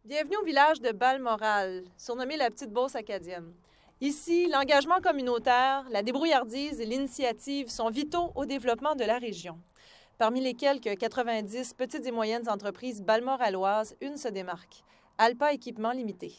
Bienvenue au village de Balmoral, surnommé la Petite Beauce acadienne. Ici, l'engagement communautaire, la débrouillardise et l'initiative sont vitaux au développement de la région. Parmi les quelques 90 petites et moyennes entreprises balmoraloises, une se démarque, Alpa Équipement Limité.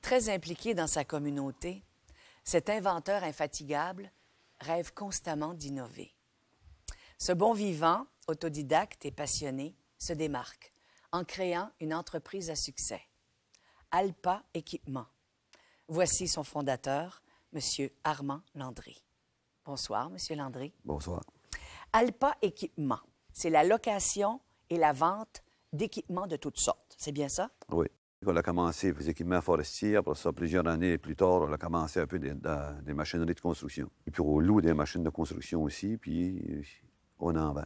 Très impliqué dans sa communauté, cet inventeur infatigable rêve constamment d'innover. Ce bon vivant, autodidacte et passionné, se démarque en créant une entreprise à succès, Alpa Équipement. Voici son fondateur, M. Armand Landry. Bonsoir, M. Landry. Bonsoir. Alpa Équipement, c'est la location et la vente d'équipements de toutes sortes. C'est bien ça? Oui. On a commencé les équipements forestiers. Après ça, plusieurs années plus tard, on a commencé un peu des machineries de construction. Et puis, on loue des machines de construction aussi, puis on en vend.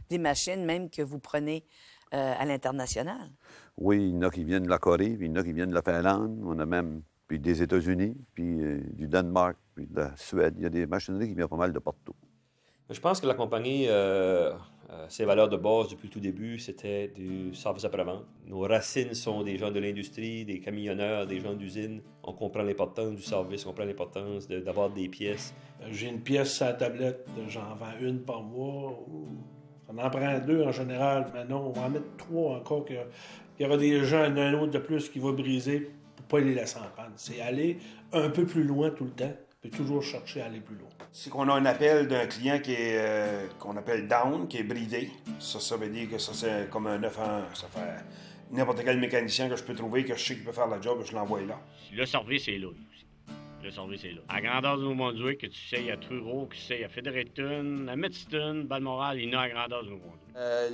Des machines même que vous prenez à l'international? Oui, il y en a qui viennent de la Corée, puis il y en a qui viennent de la Finlande. On a même puis des États-Unis, puis du Danemark, puis de la Suède. Il y a des machineries qui viennent pas mal de partout. Je pense que la compagnie, ses valeurs de base depuis le tout début, c'était du service après-vente. Nos racines sont des gens de l'industrie, des camionneurs, des gens d'usine. On comprend l'importance du service, on comprend l'importance d'avoir des pièces. J'ai une pièce à la tablette, j'en vends une par mois. On en prend deux en général, mais non, on va en mettre trois encore. Il y aura des gens, un autre de plus qui va briser pour pas les laisser en panne. C'est aller un peu plus loin tout le temps, puis toujours chercher à aller plus loin. C'est qu'on a un appel d'un client qui est qu'on appelle down, qui est bridé. Ça veut dire que ça, c'est comme un 9 ans. Ça fait n'importe quel mécanicien que je peux trouver, que je sais qu'il peut faire la job, je l'envoie là. Le service est là aussi. Le service est là. À grandeur du Nouveau-Brunswick, que tu sais à Truro, que tu sais à Fredericton, à Medston, Balmoral, il y en a à grandeur du Nouveau-Brunswick.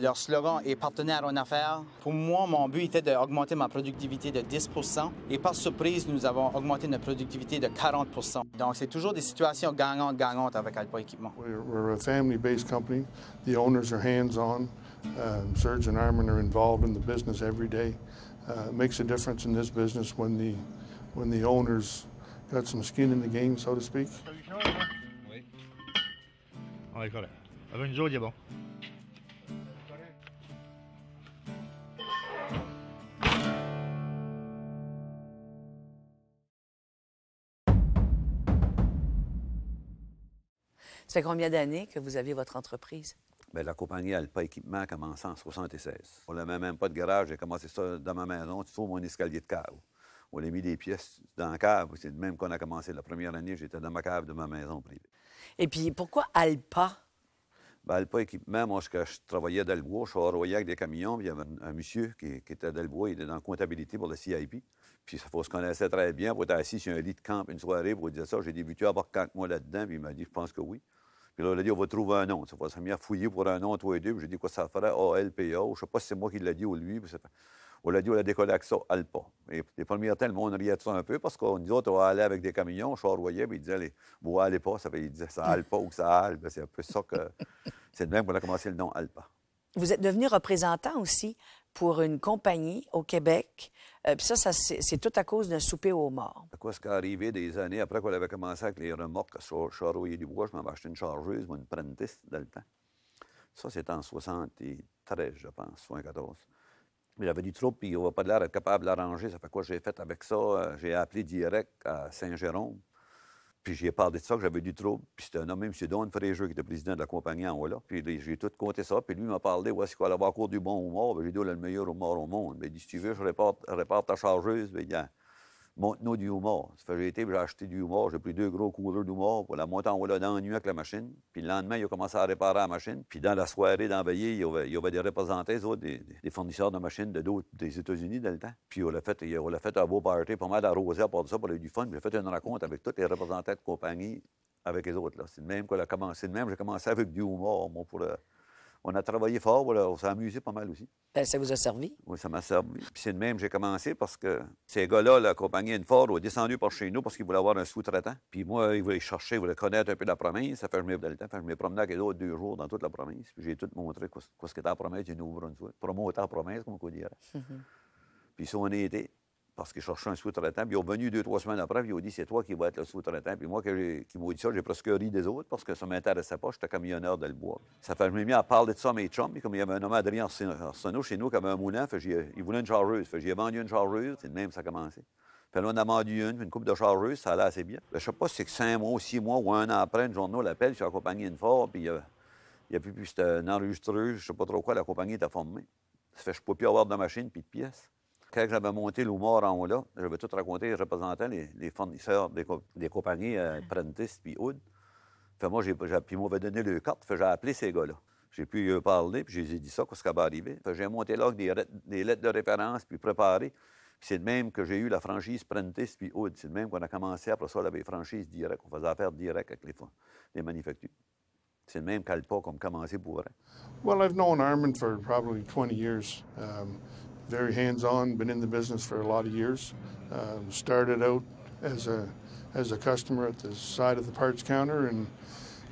Leur slogan est partenaire en affaires. Pour moi, mon but était d'augmenter ma productivité de 10 et par surprise, nous avons augmenté notre productivité de 40 Donc, c'est toujours des situations gagnantes avec Alpa Équipement. We're a family-based company. The owners are hands-on. Serge and Armin are involved in the business every day. It makes a difference in this business when the owners got some skin in the game, so to speak. Oui. On est correct. Avec nous autres, il est bon. Ça fait combien d'années que vous avez votre entreprise? Bien, la compagnie Alpa Équipement a commencé en 1976. On n'avait même pas de garage. J'ai commencé ça dans ma maison. Tu trouves mon escalier de cave. On a mis des pièces dans la cave. C'est de même qu'on a commencé. La première année, j'étais dans ma cave de ma maison privée. Et puis, pourquoi Alpa? Bien, Alpa Équipement, moi, quand je travaillais à Delbois, je travaillais avec des camions. Puis il y avait un monsieur qui était à Delbois. Il était dans la comptabilité pour le CIP. Puis ça se connaissait très bien. Pour être assis sur un lit de camp une soirée pour dire ça. J'ai débuté à avoir 4 mois là-dedans. Puis il m'a dit, je pense que oui. Puis là, il a dit, on va trouver un nom. Ça va se mettre à fouiller pour un nom, toi et deux. Puis j'ai dit, quoi ça ferait? ALPA. Je ne sais pas si c'est moi qui l'ai dit ou lui. On l'a dit, on l'a décollé avec ça, Alpa. Et les premiers temps, le monde riait de ça un peu parce qu'on nous autres, on allait avec des camions, on charroyait, puis ils disaient, vous allez pas, ils disaient ça Alpa ou que ça Alpa. C'est un peu ça que. C'est de même qu'on a commencé le nom Alpa. Vous êtes devenu représentant aussi pour une compagnie au Québec. Puis ça c'est tout à cause d'un souper aux morts. C'est quoi ce qui est arrivé des années après qu'on avait commencé avec les remorques à charroyer du bois? Je m'avais acheté une chargeuse, une Prentice, dans le temps. Ça, c'était en 73, je pense, 74. J'avais du trouble, puis on va pas de l'air être capable de l'arranger. Ça fait quoi j'ai fait avec ça? J'ai appelé direct à Saint-Jérôme. Puis j'ai parlé de ça, que j'avais du trouble. Puis c'était un homme, M. Don Frégeux, qui était président de la compagnie en voilà. Puis j'ai tout compté ça. Puis lui m'a parlé, où est-ce qu'il allait avoir encore du bon homard? Bien, j'ai dit, oh, le meilleur homard au monde. Bien, il dit, si tu veux, je répare ta chargeuse. Bien, monte-nous du homard. Ça fait que j'ai été, j'ai acheté du homard. J'ai pris 2 gros couleurs d'homard pour la monter en voilà dans la nuit avec la machine. Puis le lendemain, il a commencé à réparer la machine. Puis dans la soirée, dans la veillée, il y avait des représentants, des fournisseurs de machines des États-Unis dans le temps. Puis on l'a fait un beau party, pas mal arrosé à part de ça, pour avoir du fun. Puis j'ai fait une rencontre avec tous les représentants de compagnie avec les autres. C'est de même qu'on a commencé. C'est de même j'ai commencé avec du homard, moi, On a travaillé fort, on s'est amusé pas mal aussi. Ben, ça vous a servi? Oui, ça m'a servi. Puis c'est de même que j'ai commencé parce que ces gars-là, la compagnie Ford, ont descendu par chez nous parce qu'ils voulaient avoir un sous-traitant. Puis moi, ils voulaient chercher, ils voulaient connaître un peu la province. Ça fait que je me promenais avec d'autres 2 jours dans toute la province. Puis j'ai tout montré ce qu'était la province du Nouveau-Brunswick. Promoter la province, comme on dirait. Puis ça, on a été. Parce qu'ils cherchaient un sous-traitant. Puis ils sont venus 2-3 semaines après, puis ils ont dit, c'est toi qui vas être le sous-traitant. Puis moi, qui m'ont dit ça, j'ai presque ri des autres parce que ça ne m'intéressait pas. J'étais camionneur de le bois. Ça fait que je m'ai mis à parler de ça à mes chums. Puis comme il y avait un homme, Adrien Arsenault, chez nous, qui avait un moulin, il voulait une chargeuse. J'ai vendu une chargeuse, c'est de même que ça a commencé. Puis là, on a vendu une coupe de chargeuse, ça allait assez bien. Je ne sais pas si c'est que 5 mois, 6 mois ou 1 an après, une journée, on l'appelle, sur la compagnie Ford, puis il n'y a plus, c'était une enregistreuse, je ne sais pas trop quoi, la compagnie était formée. Ça fait que je ne pouvais plus avoir de machine puis de pièces. Quand j'avais monté l'humour en haut là, j'avais tout raconté, je représentais les fournisseurs des compagnies Prentice puis Hood. Fait moi, puis ils m'avaient donné le carte, j'ai appelé ces gars-là. J'ai pu parler, puis je les ai dit ça, qu'est-ce qui va arriver. J'ai monté là avec des lettres de référence, puis préparé. Puis c'est de même que j'ai eu la franchise Prentice puis Hood. C'est de même qu'on a commencé, après ça, on avait les franchises directes. On faisait affaire directe avec les manufactures. C'est le même qu'Alpa qu'on a commencé pour. Well, I've known Armin for probably 20 years. Very hands-on, been in the business for a lot of years. Started out as a customer at the side of the parts counter and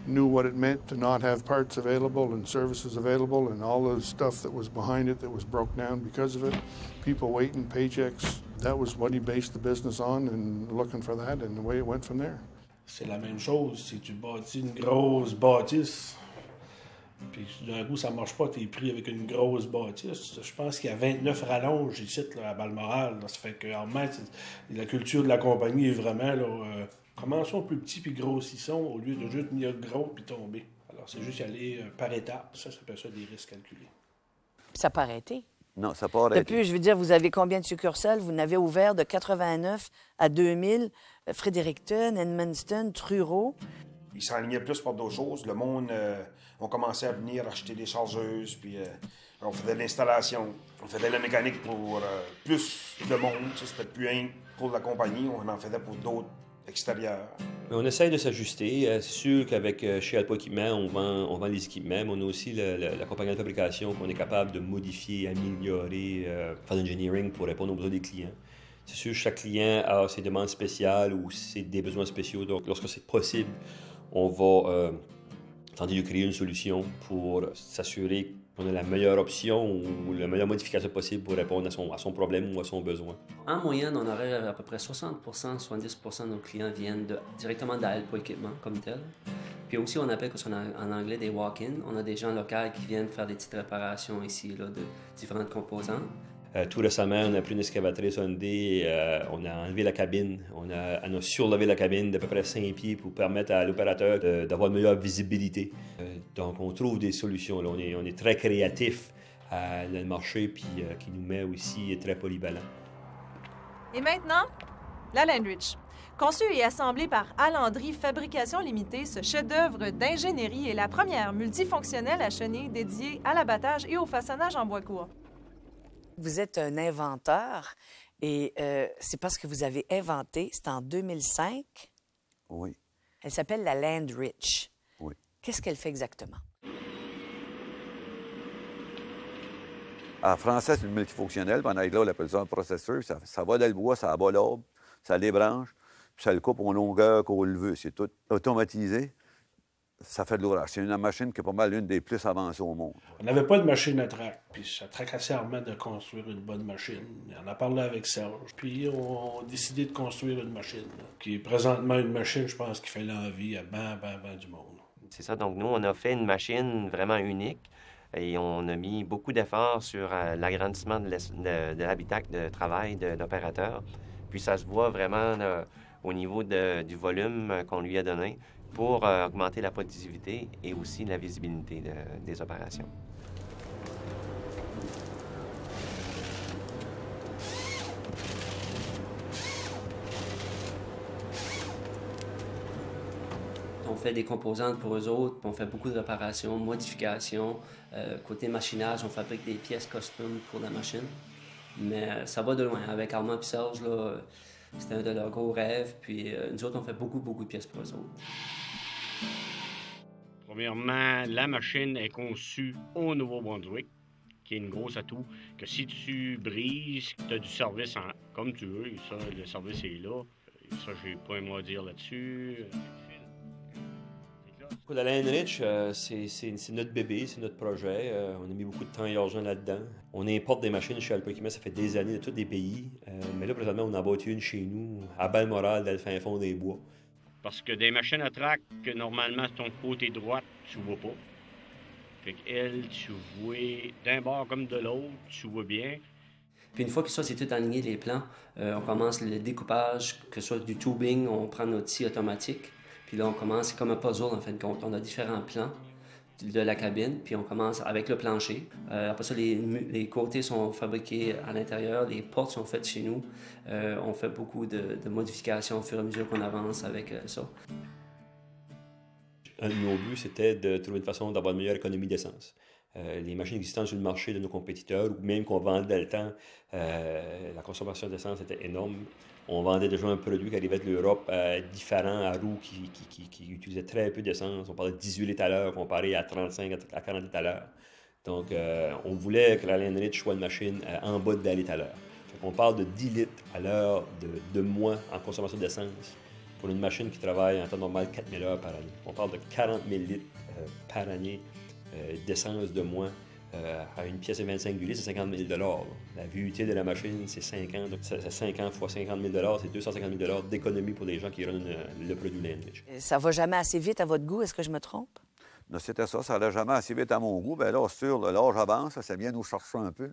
knew what it meant to not have parts available and services available and all the stuff that was behind it that was broke down because of it. People waiting, paychecks. That was what he based the business on and looking for that and the way it went from there. C'est la même chose si tu bâtis une grosse bâtisse. Puis d'un coup, ça ne marche pas, tu es pris avec une grosse bâtisse. Je pense qu'il y a 29 rallonges ici là, à Balmoral. Là. Ça fait que la culture de la compagnie est vraiment là, commençons plus petit puis grossissons au lieu de juste venir gros puis tomber. Alors c'est juste y aller par étapes. Ça s'appelle ça des risques calculés. Ça n'a pas arrêté? Non, ça n'a pas arrêté. Depuis, je veux dire, vous avez combien de succursales? Vous n'avez ouvert de 89 à 2000, Fredericton, Edmundston, Truro. Ils s'enlignaient plus pour d'autres choses. Le monde, on commençait à venir acheter des chargeuses, puis on faisait de l'installation, on faisait de la mécanique pour plus de monde. C'était plus un pour la compagnie, on en faisait pour d'autres extérieurs. On essaye de s'ajuster. C'est sûr qu'avec chez Alpa Équipement, on vend les équipements, mais on a aussi la compagnie de fabrication qu'on est capable de modifier, améliorer, faire de l'engineering pour répondre aux besoins des clients. C'est sûr, chaque client a ses demandes spéciales ou des besoins spéciaux. Donc, lorsque c'est possible, on va tenter de créer une solution pour s'assurer qu'on a la meilleure option ou la meilleure modification possible pour répondre à son problème ou à son besoin. En moyenne, on aurait à peu près 60%, 70% de nos clients viennent directement d'Alpa Équipement comme tel. Puis aussi, on appelle en anglais des walk-in. On a des gens locaux qui viennent faire des petites réparations ici là, de différentes composantes. Tout récemment, on a pris une excavatrice Hyundai, on a enlevé la cabine, on a surlevé la cabine d'à peu près 5 pieds pour permettre à l'opérateur d'avoir une meilleure visibilité. Donc, on trouve des solutions. Là. On est très créatif à le marché, puis qui nous met aussi très polyvalent. Et maintenant, la Landridge. Conçu et assemblé par Alandry Fabrication Limitée, ce chef-d'œuvre d'ingénierie est la première multifonctionnelle à chenilles dédiée à l'abattage et au façonnage en bois court. Vous êtes un inventeur et c'est parce que vous avez inventé, c'est en 2005. Oui. Elle s'appelle la Landridge. Oui. Qu'est-ce qu'elle fait exactement? En français, c'est une multifonctionnelle. En anglais, on appelle ça un processeur. Ça va dans le bois, ça abat l'arbre, ça débranche, puis ça le coupe en longueur qu'on le veut. C'est tout automatisé. Ça fait de l'ouvrage. C'est une machine qui est pas mal l'une des plus avancées au monde. On n'avait pas de machine à track, puis ça tracassait Armand de construire une bonne machine. On a parlé avec Serge, puis on a décidé de construire une machine, là, qui est présentement une machine, je pense, qui fait l'envie à ben du monde. C'est ça, donc nous, on a fait une machine vraiment unique et on a mis beaucoup d'efforts sur l'agrandissement de l'habitat de travail de l'opérateur. Puis ça se voit vraiment au niveau du volume qu'on lui a donné pour augmenter la productivité et aussi la visibilité des opérations. On fait des composantes pour eux autres, puis on fait beaucoup de réparations, modifications. Côté machinage, on fabrique des pièces custom pour la machine. Mais ça va de loin. Avec Armand et Serge, là, c'était un de leurs gros rêves. Puis nous autres, on fait beaucoup de pièces pour eux autres. Premièrement, la machine est conçue au Nouveau-Brunswick, qui est une grosse atout, que si tu brises, tu as du service comme tu veux, ça, le service est là. Ça, j'ai pas un mot à dire là-dessus. La Landrich, c'est notre bébé, c'est notre projet. On a mis beaucoup de temps et d'argent là-dedans. On importe des machines chez Alpha Equipment, ça fait des années de tous les pays. Mais là, présentement, on en a bâti une chez nous, à Balmoral, dans le fin fond des bois. Parce que des machines à track, que normalement, c'est ton côté droit, tu vois pas. Fait qu'elle, tu vois d'un bord comme de l'autre, tu vois bien. Puis une fois que ça, c'est tout aligné, les plans, on commence le découpage, que ce soit du tubing, on prend notre scie automatique. Puis là, on commence, c'est comme un puzzle en fin de compte. On a différents plans de la cabine, puis on commence avec le plancher. Après ça, les côtés sont fabriqués à l'intérieur, les portes sont faites chez nous. On fait beaucoup de modifications au fur et à mesure qu'on avance avec ça. Un de nos buts, c'était de trouver une façon d'avoir une meilleure économie d'essence. Les machines existantes sur le marché de nos compétiteurs, ou même qu'on vendait dans le temps, la consommation d'essence était énorme. On vendait déjà un produit qui arrivait de l'Europe différent à roues qui utilisait très peu d'essence. On parlait de 18 litres à l'heure comparé à 35 à 40 litres à l'heure. Donc, on voulait que la Landrich soit une machine en bas de 10 litres à l'heure. On parle de 10 litres à l'heure de moins en consommation d'essence pour une machine qui travaille en temps normal 4000 heures par année. On parle de 40 000 litres par année d'essence de moins. À une pièce de 25 du litre, c'est 50 000 $. La vie utile de la machine, c'est 5 ans. Donc, c'est 5 ans fois 50 000 $, c'est 250 000 $ d'économie pour les gens qui runnent le produit Landrich. Ça va jamais assez vite à votre goût, est-ce que je me trompe? Non, c'était ça n'allait jamais assez vite à mon goût. Bien là, sûr, l'âge avance, ça vient nous chercher un peu.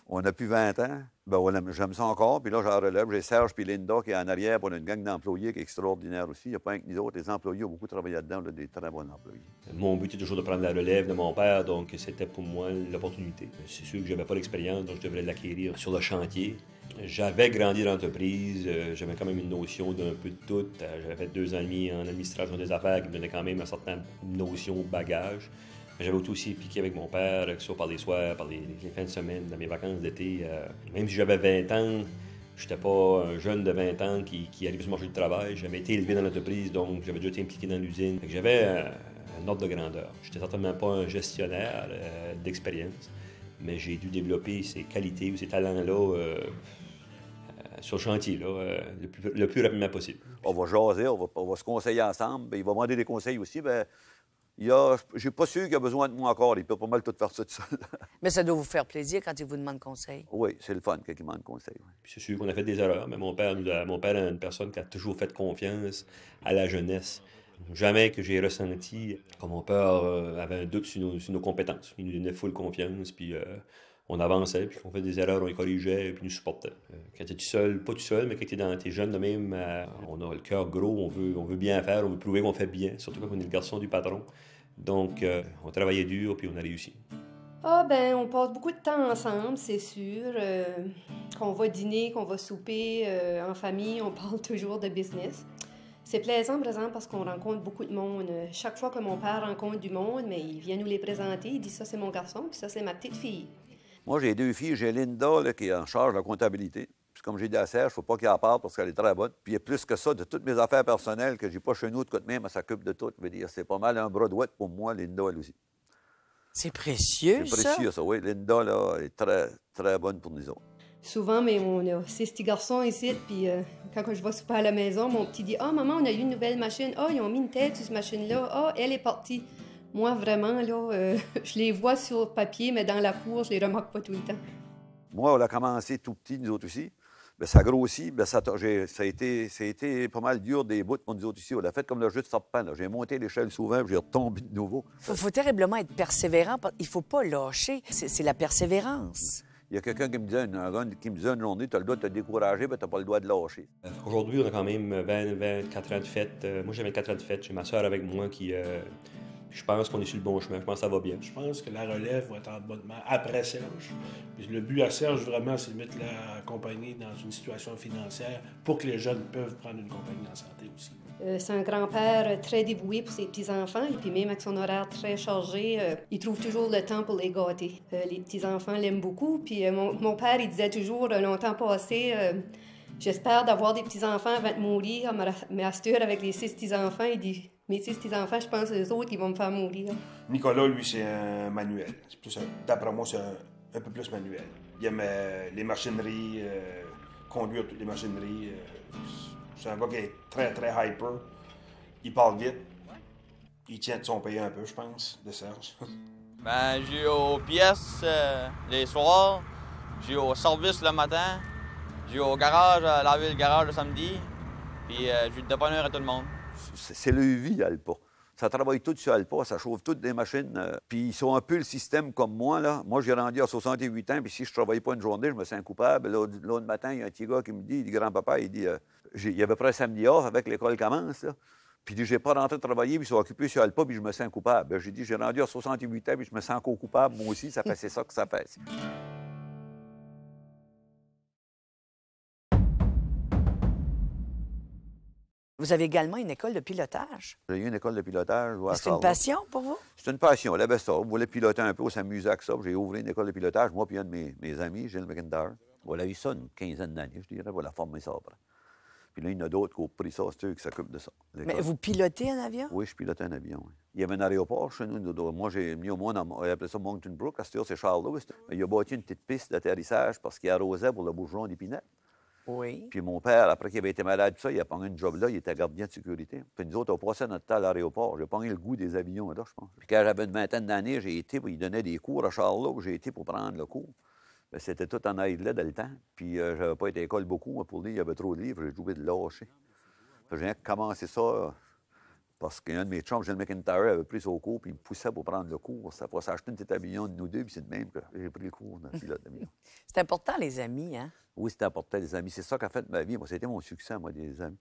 On a plus 20 ans. Bien, j'aime ça encore. Puis là, j'en relève. J'ai Serge puis Linda qui est en arrière pour une gang d'employés qui est extraordinaire aussi. Il n'y a pas que nous autres. Les employés ont beaucoup travaillé là-dedans. On a des très bons employés. Mon but est toujours de prendre la relève de mon père, donc c'était pour moi l'opportunité. C'est sûr que je n'avais pas l'expérience, donc je devrais l'acquérir sur le chantier. J'avais grandi dans l'entreprise, j'avais quand même une notion d'un peu de tout. J'avais fait 2 ans et demi en administration des affaires qui me donnait quand même une certaine notion de bagage. Mais j'avais aussi piqué avec mon père, que ce soit par les soirs, par les fins de semaine, dans mes vacances d'été. Même si j'avais 20 ans, je n'étais pas un jeune de 20 ans qui arrivait sur le marché du travail. J'avais été élevé dans l'entreprise, donc j'avais déjà été impliqué dans l'usine. J'avais un ordre de grandeur. Je n'étais certainement pas un gestionnaire d'expérience, mais j'ai dû développer ces qualités ou ces talents-là sur le chantier, là, le plus rapidement possible. On va jaser, on va se conseiller ensemble. Bien, il va demander des conseils aussi. Bien, je ne suis pas sûr qu'il a besoin de moi encore. Il peut pas mal tout faire ça tout seul. Mais ça doit vous faire plaisir quand il vous demande conseil. Oui, c'est le fun quand il demande conseil. Oui. Puis c'est sûr qu'on a fait des erreurs, mais mon père est une personne qui a toujours fait confiance à la jeunesse. Jamais que j'ai ressenti que mon père avait un doute sur nos compétences. Il nous donnait full confiance, puis on avançait, puis on fait des erreurs, on les corrigeait, puis nous supportait. Quand tu es tout seul, pas tout seul, mais quand tu es jeune de même, on a le cœur gros, on veut bien faire, on veut prouver qu'on fait bien, surtout quand on est le garçon du patron. Donc, on travaillait dur, puis on a réussi. Ah ben, on passe beaucoup de temps ensemble, c'est sûr. Qu'on va dîner, qu'on va souper en famille, on parle toujours de business. C'est plaisant, par exemple, parce qu'on rencontre beaucoup de monde. Chaque fois que mon père rencontre du monde, mais il vient nous les présenter. Il dit « ça, c'est mon garçon, puis ça, c'est ma petite fille ». Moi, j'ai 2 filles. J'ai Linda, là, qui est en charge de la comptabilité. Puis comme j'ai dit à Serge, il ne faut pas qu'elle en parle parce qu'elle est très bonne. Puis il y a plus que ça, de toutes mes affaires personnelles que j'ai pas chez nous, de côté même, elle s'occupe de tout. Je veux dire, c'est pas mal un bras douette pour moi, Linda, elle aussi. C'est précieux, ça? C'est précieux, ça, oui. Linda, là, est très, très bonne pour nous autres. Souvent, mais on a 6 petits garçons ici, puis quand je vais souper à la maison, mon petit dit « Ah, maman, on a eu une nouvelle machine. Ah, ils ont mis une tête sur cette machine-là. Ah, elle est partie. » Moi, vraiment, là, je les vois sur papier, mais dans la cour, je les remarque pas tout le temps. Moi, on a commencé tout petit, nous autres aussi. Bien, ça grossit. Bien, ça a été pas mal dur des bouts pour nous autres ici. On l'a fait comme le jeu de serpent. J'ai monté l'échelle souvent, puis j'ai retombé de nouveau. Il faut terriblement être persévérant. Il ne faut pas lâcher. C'est la persévérance. Il y a quelqu'un qui me disait une journée, tu as le droit de te décourager, mais tu n'as pas le droit de lâcher. Aujourd'hui, on a quand même 24 ans de fête. Moi, j'ai 24 ans de fête. J'ai ma soeur avec moi qui... je pense qu'on est sur le bon chemin. Je pense que ça va bien. Je pense que la relève va être en bonne main après Serge. Puis le but à Serge, vraiment, c'est de mettre la compagnie dans une situation financière pour que les jeunes peuvent prendre une compagnie en santé aussi. C'est un grand-père très dévoué pour ses petits-enfants. Et puis même avec son horaire très chargé, il trouve toujours le temps pour les gâter. Les petits-enfants l'aiment beaucoup. Puis mon père, il disait toujours, longtemps passé, j'espère d'avoir des petits-enfants avant de mourir. Mais à cette heure, avec les 6 petits-enfants, il dit, Mais tu sais, ces enfants, je pense, eux autres, ils vont me faire mourir. Nicolas, lui, c'est un manuel. C'est plus d'après moi, c'est un peu plus manuel. Il aime les machineries, conduire toutes les machineries. C'est un gars qui est très, très hyper. Il parle vite. Il tient de son pays un peu, je pense, de Serge. Ben, j'ai aux pièces les soirs, j'ai au service le matin, j'ai au garage, laver le garage le samedi, puis j'ai le dépanneur à tout le monde. C'est le vie, Alpa. Ça travaille tout sur Alpa, ça chauffe toutes des machines. Puis ils sont un peu le système comme moi, là. Moi, j'ai rendu à 68 ans, puis si je ne travaille pas une journée, je me sens coupable. L'autre matin, il y a un petit gars qui me dit, grand-papa, il dit, il y avait près samedi off avec l'école commence, là. Puis il dit, j'ai pas rentré travailler, puis ils sont occupés sur Alpa, puis je me sens coupable. Ben, j'ai dit, j'ai rendu à 68 ans, puis je me sens encore coupable. Moi aussi, ça fait, c'est ça que ça fait. Vous avez également une école de pilotage. J'ai eu une école de pilotage. C'est une passion pour vous? C'est une passion. On avait ça. On voulait piloter un peu, on s'amusait avec ça. J'ai ouvert une école de pilotage, moi puis un de mes amis, Gilles McIntyre. On a eu ça une quinzaine d'années, je dirais, pour la former ça après. Puis là, il y en a d'autres qui ont pris ça, c'est eux qui s'occupent de ça. Mais vous pilotez un avion? Oui, je pilotais un avion, oui. Il y avait un aéroport chez nous. Moi, j'ai mis au monde, on appelait ça Moncton Brook. À ce c'est Charles Lewis. Il a bâti une petite piste d'atterrissage parce qu'il arrosait pour le bourgeon d'Épinette. Oui. Puis mon père, après qu'il avait été malade, tout ça, il a pogné une job là, il était gardien de sécurité. Puis nous autres, on passait notre temps à l'aéroport. J'ai pogné le goût des avions là, je pense. Puis quand j'avais une vingtaine d'années, j'ai été, il donnait des cours à Charlot, j'ai été pour prendre le cours. Bien, c'était tout en anglais dans le temps. Puis j'avais pas été à l'école beaucoup. Pour lui, il y avait trop de livres, j'ai joué de lâcher. Puis j'ai commencé ça parce qu'un de mes chums, Gilles McIntyre, avait pris son cours, puis il me poussait pour prendre le cours. Ça pour s'acheter un petit avion de nous deux, puis c'est de même que j'ai pris le cours de pilote d'avion. C'est important, les amis, hein? Oui, c'est important, les amis. C'est ça qui a fait ma vie. Moi, c'était mon succès, moi, des amis.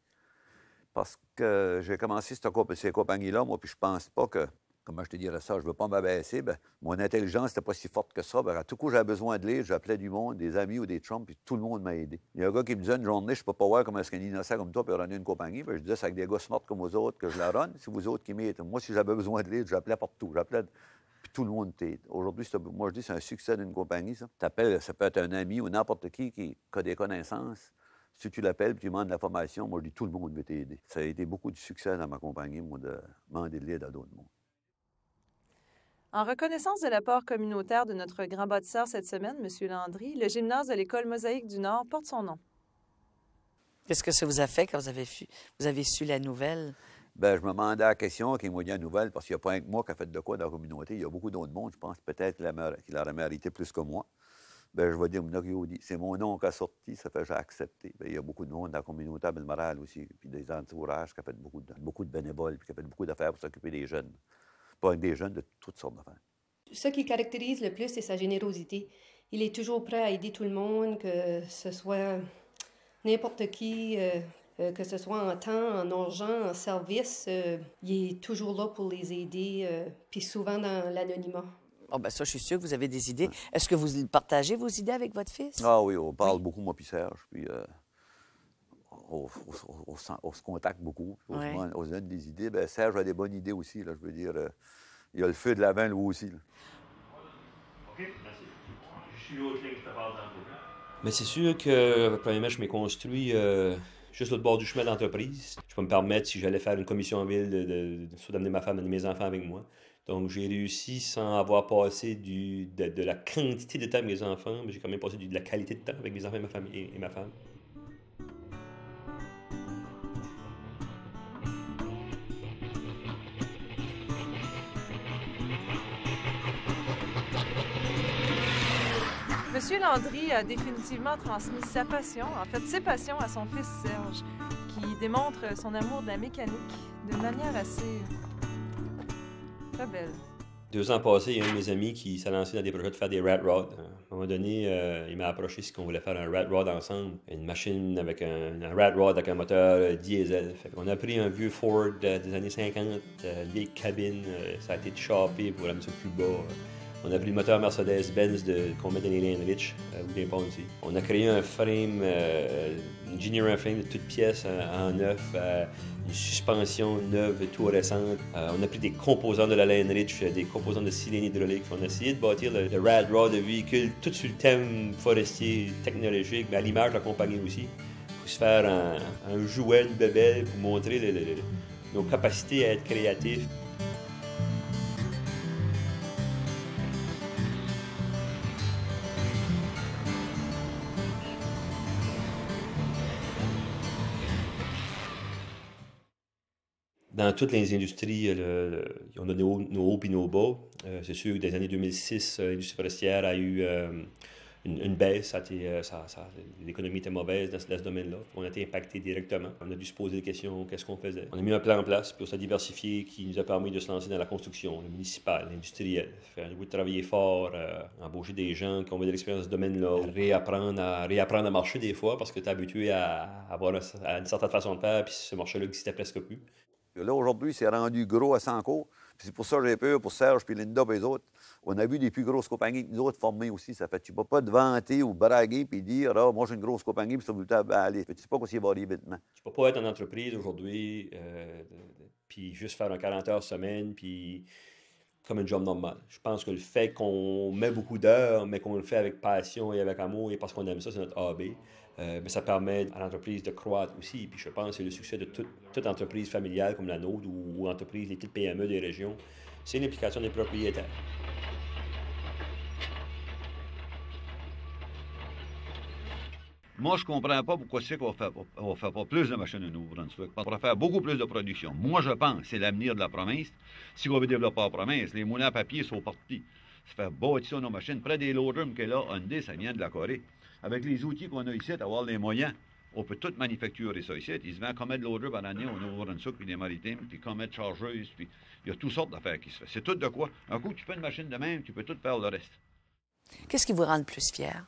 Parce que j'ai commencé ces compagnies-là, moi, puis je pense pas que, comment je te dirais ça, je veux pas m'abaisser, bien, mon intelligence n'était pas si forte que ça. Bien, à tout coup, j'avais besoin de lire, j'appelais du monde, des amis ou des chums, puis tout le monde m'a aidé. Il y a un gars qui me disait une journée, je peux pas voir comment est-ce qu'un innocent comme toi peut runner une compagnie. Bien, je disais, c'est avec des gars smart comme vous autres que je la run. C'est vous autres qui m'aident. Moi, si j'avais besoin de lire, j'appelais partout. Puis tout le monde t'aide. Aujourd'hui, moi, je dis c'est un succès d'une compagnie, ça. T'appelles, ça peut être un ami ou n'importe qui a des connaissances. Si tu l'appelles et tu demandes de la formation, moi, je dis tout le monde veut t'aider. Ça a été beaucoup de succès dans ma compagnie, moi, de demander de l'aide à d'autres mondes. En reconnaissance de l'apport communautaire de notre grand bâtisseur cette semaine, M. Landry, le gymnase de l'École Mosaïque du Nord porte son nom. Qu'est-ce que ça vous a fait quand vous avez su la nouvelle? Bien, je me demandais la question qui m'a dit la nouvelle, parce qu'il n'y a pas un que moi qui a fait de quoi dans la communauté. Il y a beaucoup d'autres mondes, je pense, peut-être qu'il aurait mérité plus que moi. Bien, je vais dire, c'est mon nom qui a sorti, ça fait que j'ai accepté. Bien, il y a beaucoup de monde dans la communauté à Belmoral aussi, puis des entourages qui ont fait beaucoup de bénévoles, puis qui ont fait beaucoup d'affaires pour s'occuper des jeunes. Pas avec des jeunes de toutes sortes d'affaires. Ce qui caractérise le plus, c'est sa générosité. Il est toujours prêt à aider tout le monde, que ce soit n'importe qui, que ce soit en temps, en argent, en service. Il est toujours là pour les aider, puis souvent dans l'anonymat. Oh, ben ça, je suis sûre que vous avez des idées. Est-ce que vous partagez vos idées avec votre fils? Ah oui, on parle beaucoup, moi puis Serge, puis on se contacte beaucoup. On se donne des idées. Bien, Serge a des bonnes idées aussi, là, je veux dire. Il a le feu de l'avant, lui aussi. Là. OK, merci. Je suis l'autre ligne, je te parle tantôt. Mais c'est sûr que, premièrement, je m'ai construit juste l'autre bord du chemin d'entreprise. Je peux me permettre, si j'allais faire une commission en ville, soit d'amener ma femme et mes enfants avec moi. Donc, j'ai réussi sans avoir passé de la quantité de temps avec mes enfants, mais j'ai quand même passé de la qualité de temps avec mes enfants et ma famille et ma femme. M. Landry a définitivement transmis sa passion, en fait ses passions à son fils Serge, qui démontre son amour de la mécanique de manière assez très belle. 2 ans passés, il y a un de mes amis qui s'est lancé dans des projets de faire des rat rods. À un moment donné, il m'a approché si on voulait faire un rat rod ensemble. Une machine avec un rat rod avec un moteur diesel. On a pris un vieux Ford des années 50, vieille cabine, ça a été choppé pour la mettre plus bas. On a pris le moteur Mercedes-Benz qu'on met dans les Lane Rich, ou des Ponzi. On a créé un frame, engineer un frame de toutes pièces en neuf, une suspension neuve et tout récente. On a pris des composants de la Lane Rich, des composants de cylindre hydraulique. On a essayé de bâtir le rad rod de véhicule tout sur le thème forestier, technologique, mais à l'image de la compagnie aussi. Pour se faire un jouet, une bébelle, pour montrer nos capacités à être créatifs. Dans toutes les industries, on a nos hauts et nos bas. C'est sûr que dans les années 2006, l'industrie forestière a eu une baisse. L'économie était mauvaise dans ce domaine-là. On a été impacté directement. On a dû se poser des questions, qu'est-ce qu'on faisait. On a mis un plan en place, puis on s'est diversifié, qui nous a permis de se lancer dans la construction, le municipal, l'industriel, faire un goût de travailler fort, embaucher des gens qui ont de l'expérience dans ce domaine-là, réapprendre à marcher des fois, parce que tu es habitué à avoir une certaine façon de faire, puis ce marché-là n'existait presque plus. Là, aujourd'hui, c'est rendu gros à 100 cours. C'est pour ça que j'ai peur pour Serge, puis Linda, puis les autres. On a vu des plus grosses compagnies que nous autres formées aussi. Ça fait que tu ne peux pas te vanter ou braguer puis dire « Ah, moi, j'ai une grosse compagnie, puis ça veut aller. » Tu ne sais pas quoi ça va arriver maintenant. Tu ne peux pas être en entreprise aujourd'hui, puis juste faire un 40 heures semaine, puis comme un job normal. Je pense que le fait qu'on met beaucoup d'heures, mais qu'on le fait avec passion et avec amour, et parce qu'on aime ça, c'est notre hobby, mais ça permet à l'entreprise de croître aussi. Puis je pense que c'est le succès de toute entreprise familiale comme la nôtre ou entreprise, les petites PME des régions, c'est l'implication des propriétaires. Moi, je ne comprends pas pourquoi c'est qu'on ne fait pas plus de machines au Nouveau-Brunswick. On pourrait faire beaucoup plus de production. Moi, je pense que c'est l'avenir de la province. Si on veut développer la province, les moulins à papier sont partis. Ça fait bâtir nos machines. Près des loadrooms qu'il y a là, Hyundai, ça vient de la Corée. Avec les outils qu'on a ici, avoir les moyens, on peut tout manufacturer ça ici. Ils se vendent combien de loaders par année au Nouveau-Brunswick, puis les maritimes, puis combien de chargeuses, puis il y a toutes sortes d'affaires qui se font. C'est tout de quoi. Un coup, tu fais une machine de même, tu peux tout faire le reste. Qu'est-ce qui vous rend le plus fier?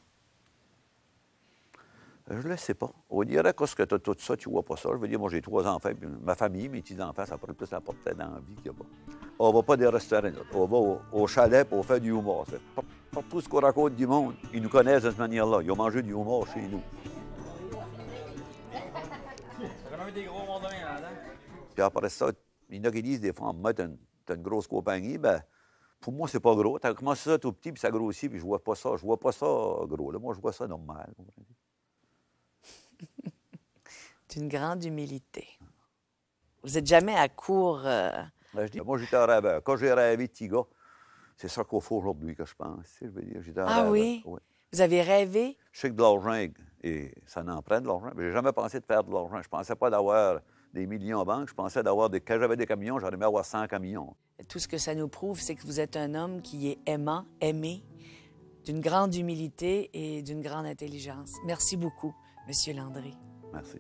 Je ne le sais pas. On dirait que tu as tout ça, tu ne vois pas ça. Je veux dire, moi, j'ai 3 enfants, puis ma famille, mes petits-enfants, ça pourrait plus apporter dans la vie qu'il y a pas. On va pas des restaurants, là. On va au chalet pour faire du humour. Pas tout ce qu'on raconte du monde. Ils nous connaissent de cette manière-là. Ils ont mangé du humour chez nous. Ça a même des gros mondes là-dedans. Puis après ça, il y en a qui disent des fois, t'as une grosse compagnie, ben pour moi, c'est pas gros. Tu as commencé ça tout petit, puis ça grossit, puis je vois pas ça. Je vois pas ça gros. Là, moi, je vois ça normal. D'une grande humilité. Vous n'êtes jamais à court... Je dis, moi, j'étais un rêveur. Quand j'ai rêvé de petit gars, c'est ça qu'il faut aujourd'hui que je pense. Je veux dire, j'étais un rêveur. Oui? Vous avez rêvé? Je sais que de l'argent, et ça n'en prend de l'argent, mais j'ai jamais pensé de faire de l'argent. Je pensais pas d'avoir des millions en banque. Je pensais d'avoir quand j'avais des camions, j'aurais aimé avoir 100 camions. Tout ce que ça nous prouve, c'est que vous êtes un homme qui est aimant, aimé, d'une grande humilité et d'une grande intelligence. Merci beaucoup, M. Landry. Merci.